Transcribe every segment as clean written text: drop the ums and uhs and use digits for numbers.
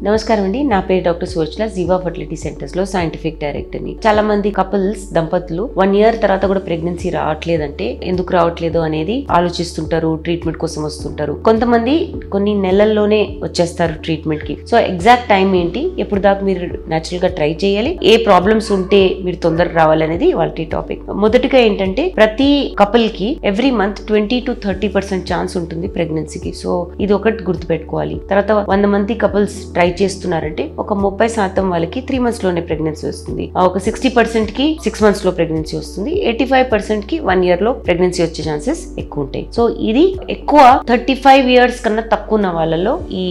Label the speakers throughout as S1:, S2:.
S1: నమస్కారం అండి, నా పేరు డాక్టర్ సువర్చల, జీవా ఫర్టిలిటీ సెంటర్స్ లో సైంటిఫిక్ డైరెక్టర్ ని. చాలా మంది కపుల్స్ దంపతులు 1 year తర్వాత కూడా ప్రెగ్నెన్సీ రావట్లేదంటే ఎందుకు రావట్లేదు అనేది ఆలోచిస్తుంటారు, ట్రీట్మెంట్ కోసం వస్తుంటారు. కొంతమంది కొన్ని నెలల్లోనే వచ్చేస్తారు ట్రీట్మెంట్ కి. సో ఎగ్జాక్ట్ టైం ఏంటి, ఎప్పుడు దాకా మీరు న్యాచురల్ గా ట్రై చేయాలి, ఏ ప్రాబ్లమ్స్ ఉంటే మీరు తొందరగా రావాలనేది వాళ్ళ టాపిక్. మొదటిగా ఏంటంటే ప్రతి కపుల్ కి ఎవ్రీ మంత్ 20 to 30% ఛాన్స్ ఉంటుంది ప్రెగ్నెన్సీకి. సో ఇది ఒకటి గుర్తుపెట్టుకోవాలి. తర్వాత 100 మంది కపుల్స్ ట్రై చేస్తున్నారంటే ఒక 30% వాళ్ళకి 3 months లోనే ప్రెగ్నెన్సీ వస్తుంది, ఒక 60% కి 6 months లో ప్రెగ్నెన్సీ వస్తుంది, 85% కి 1 year లో ప్రెగ్నెన్సీ వచ్చే ఛాన్సెస్ ఎక్కువ ఉంటాయి. సో ఇది ఎక్కువ 35 years కన్నా తక్కువ ఉన్న వాళ్ళలో ఈ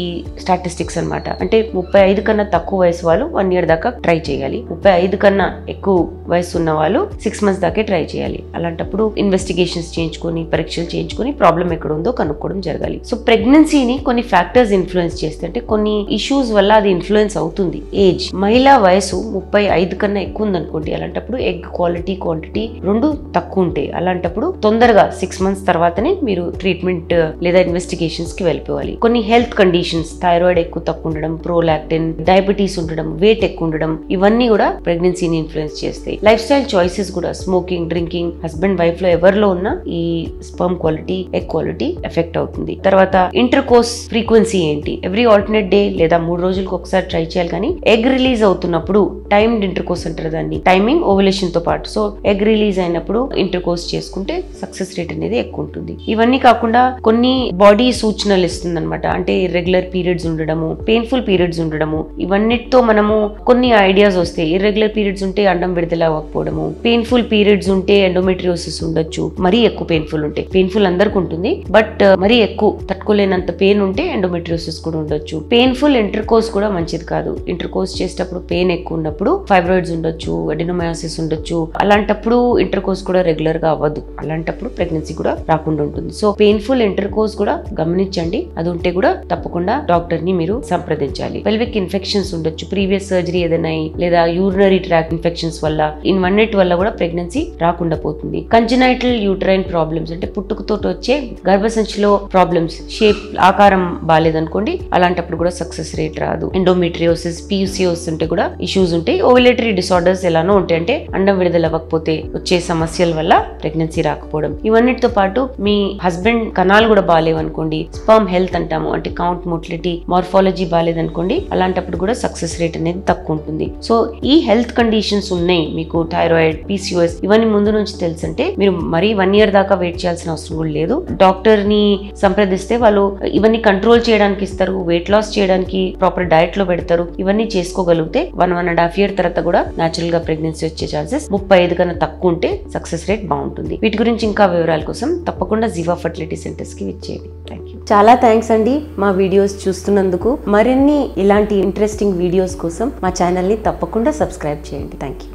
S1: స్టాటిస్టిక్స్ అన్నమాట. అంటే 35 కన్నా తక్కువ వయసు వాళ్ళు 1 year దాకా ట్రై చేయాలి, 35 కన్నా ఎక్కువ వయసు ఉన్న వాళ్ళు 6 months దాకే ట్రై చేయాలి. అలాంటప్పుడు ఇన్వెస్టిగేషన్స్ చేయించుకొని, పరీక్షలు చేయించుకొని ప్రాబ్లం ఎక్కడ ఉందో కనుక్కోవడం జరగాలి. సో ప్రెగ్నెన్సీని కొన్ని ఫ్యాక్టర్స్ ఇన్ఫ్లుయెన్స్ చేస్తుంటే కొన్ని ఇష్యూస్ వల్ల అది ఇన్ఫ్లుయెన్స్ అవుతుంది. ఏజ్, మహిళా వయసు 35 కన్నా ఎక్కువ ఉందనుకోండి, అలాంటప్పుడు ఎగ్ క్వాలిటీ క్వాంటిటీ రెండు తక్కువ ఉంటాయి. అలాంటప్పుడు తొందరగా 6 months తర్వాతనే మీరు ట్రీట్మెంట్ లేదా ఇన్వెస్టిగేషన్స్ కి వెళ్ళిపోవాలి. కొన్ని హెల్త్ కండిషన్స్, థైరాయిడ్ ఎక్కువ తక్కువ ఉండడం, ప్రోలాక్టిన్, డయాబెటీస్ ఉండడం, వెయిట్ ఎక్కువ ఉండడం, ఇవన్నీ కూడా ప్రెగ్నెన్సీని ఇన్ఫ్లుయెన్స్ చేస్తాయి. లైఫ్ స్టైల్ చాయిసెస్ కూడా, స్మోకింగ్, డ్రింకింగ్, హస్బెండ్ వైఫ్ లో ఎవరిలో ఉన్నా ఈ sperm quality, egg quality effect అవుతుంది. తర్వాత ఇంటర్ కోర్స్ ఫ్రీక్వెన్సీ ఏంటి, ఎవ్రీ ఆల్టర్నేట్ డే లేదా 3 రోజులకు ఒకసారి ట్రై చేయాలి. కానీ ఎగ్ రిలీజ్ అవుతున్నప్పుడు టైమ్డ్ ఇంటర్ కోర్స్ అంటారు దాన్ని, టైమింగ్ ఓవ్యులేషన్ తో పాటు. సో ఎగ్ రిలీజ్ అయినప్పుడు ఇంటర్ కోర్స్ చేసుకుంటే సక్సెస్ రేట్ అనేది ఎక్కువ ఉంటుంది. ఇవన్నీ కాకుండా కొన్ని బాడీ సూచనలు ఇస్తుంది అనమాట. అంటే ఇర్రెగ్యులర్ పీరియడ్స్ ఉండడము, పెయిన్ఫుల్ పీరియడ్స్ ఉండడము, ఇవన్నిటితో మనము కొన్ని ఐడియాస్ వస్తాయి. ఇర్రెగ్యులర్ పీరియడ్స్ ఉంటే అండం విడుదల అవ్వకపోవడము, పెయిన్ఫుల్ పీరియడ్స్ ఉంటే ఎండోమెట్రియోసిస్ ఉండొచ్చు. మరీ ఎక్కువ పెయిన్ఫుల్ ఉంటే, పెయిన్ఫుల్ అందరికి ఉంటుంది, బట్ మరీ ఎక్కువ తట్టుకోలేనంత పెయిన్ ఉంటే ఎండోమెట్రియోసిస్ కూడా ఉండొచ్చు. పెయిన్ఫుల్ ఇంటర్ కోర్స్ కూడా మంచిది కాదు. ఇంటర్ కోర్స్ చేసేటప్పుడు పెయిన్ ఎక్కువ ఉన్నప్పుడు ఫైబ్రాయిడ్స్ ఉండొచ్చు, అడెనోమయోసిస్ ఉండొచ్చు. అలాంటప్పుడు ఇంటర్ కోర్స్ కూడా రెగ్యులర్ గా అవ్వదు. అలాంటప్పుడు ప్రెగ్నెన్సీ కూడా రాకుండా ఉంటుంది. సో పెయిన్ఫుల్ ఇంటర్ కోర్స్ కూడా గమనించండి. అది ఉంటే కూడా తప్పకుండా డాక్టర్ ని మీరు సంప్రదించాలి. పెల్విక్ ఇన్ఫెక్షన్స్ ఉండొచ్చు, ప్రీవియస్ సర్జరీ ఏదైనా లేదా యూరినరీ ట్రాక్ ఇన్ఫెక్షన్స్ వల్ల, ఇవన్నిటి వల్ల కూడా ప్రెగ్నెన్సీ రాకుండా పోతుంది. కంజనైటల్ యూట్రైన్ ప్రాబ్లమ్స్ అంటే పుట్టుకతో వచ్చే గర్భసంచిలో ప్రాబ్లమ్స్, షేప్, ఆకారం బాగాలేదనుకోండి, అలాంటప్పుడు కూడా సక్సెస్ రేట్ రాదు. ఎండోమెట్రియోసిస్, పిసిఓస్ ఉంటే కూడా ఇష్యూస్ ఉంటాయి. ఓవ్యులేటరీ డిసార్డర్స్ ఎలానో ఉంటాయి, అంటే అండం విడుదల అవ్వకపోతే వచ్చే సమస్యల వల్ల ప్రెగ్నెన్సీ రాకపోవడం. ఇవన్నిటితో పాటు మీ హస్బెండ్ కణాలు కూడా బాగాలేవనుకోండి, స్పర్మ్ హెల్త్ అంటాము, అంటే కౌంట్, మోటిలిటీ, మార్ఫాలజీ బాగాలేదనుకోండి, అలాంటప్పుడు కూడా సక్సెస్ రేట్ అనేది తక్కువ ఉంటుంది. సో ఈ హెల్త్ కండిషన్స్ ఉన్నాయి మీకు, థైరాయిడ్, పిసిఓఎస్, ఇవన్నీ ముందు నుంచి తెలుసంటే మీరు మరీ 1 year దాకా వెయిట్ చేయాల్సిన అవసరం కూడా లేదు. డాక్టర్ ని సంప్రదిస్తే వాళ్ళు ఇవన్నీ కంట్రోల్ చేయడానికి ఇస్తారు, వెయిట్ లాస్ చేయడానికి ప్రాపర్ డైట్ లో పెడతారు. ఇవన్నీ చేసుకోగలిగితే 1.5 year తర్వాత కూడా న్యాచురల్ గా ప్రెగ్నెన్సీ వచ్చే ఛాన్సెస్ 35 కన్నా తక్కువ ఉంటే సక్సెస్ రేట్ బాగుంటుంది. వీటి గురించి ఇంకా వివరాల కోసం తప్పకుండా జీవా ఫర్టిలిటీ సెంటర్స్ కి విచ్చేయండి. Thank you. చాలా థ్యాంక్స్ అండి మా వీడియోస్ చూస్తున్నందుకు. మరిన్ని ఇలాంటి ఇంట్రెస్టింగ్ వీడియోస్ కోసం మా ఛానల్ ని తప్పకుండా సబ్స్క్రైబ్ చేయండి. Thank you.